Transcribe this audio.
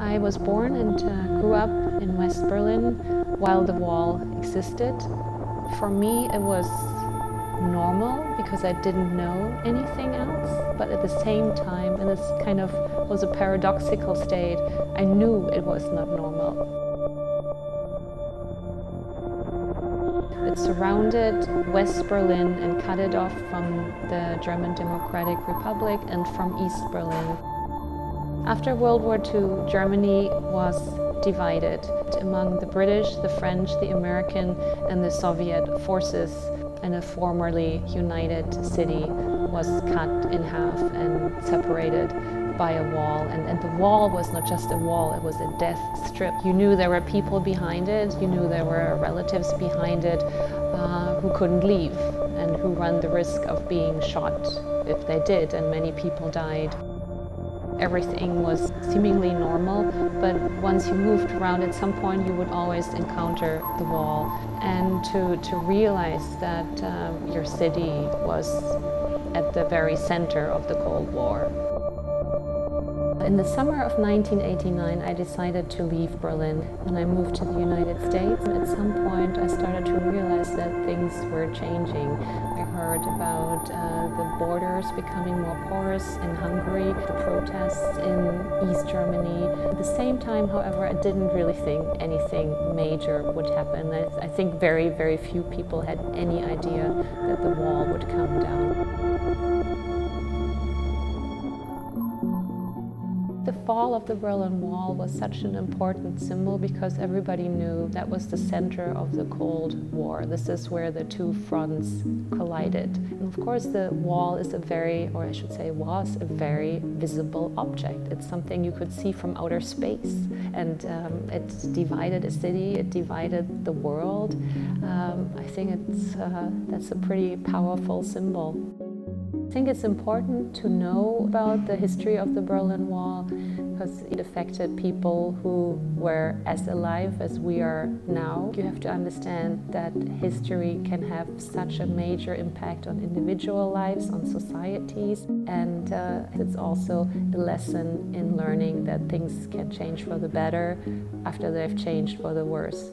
I was born and grew up in West Berlin while the wall existed. For me, it was normal because I didn't know anything else, but at the same time, and this kind of was a paradoxical state, I knew it was not normal. It surrounded West Berlin and cut it off from the German Democratic Republic and from East Berlin. After World War II, Germany was divided among the British, the French, the American, and the Soviet forces, and a formerly united city was cut in half and separated by a wall. And the wall was not just a wall, it was a death strip. You knew there were people behind it, you knew there were relatives behind it who couldn't leave and who ran the risk of being shot if they did, and many people died. Everything was seemingly normal, but once you moved around, at some point you would always encounter the wall. And to realize that your city was at the very center of the Cold War. In the summer of 1989, I decided to leave Berlin and I moved to the United States. At some point, I started to realize that things were changing. I heard about the borders becoming more porous in Hungary, the protests in East Germany. At the same time, however, I didn't really think anything major would happen. I think very, very few people had any idea that the wall would come down. The fall of the Berlin Wall was such an important symbol because everybody knew that was the center of the Cold War. This is where the two fronts collided. And of course the wall is a very, or I should say was a very visible object. It's something you could see from outer space. And it divided a city, it divided the world. I think that's a pretty powerful symbol. I think it's important to know about the history of the Berlin Wall because it affected people who were as alive as we are now. You have to understand that history can have such a major impact on individual lives, on societies, and it's also a lesson in learning that things can change for the better after they've changed for the worse.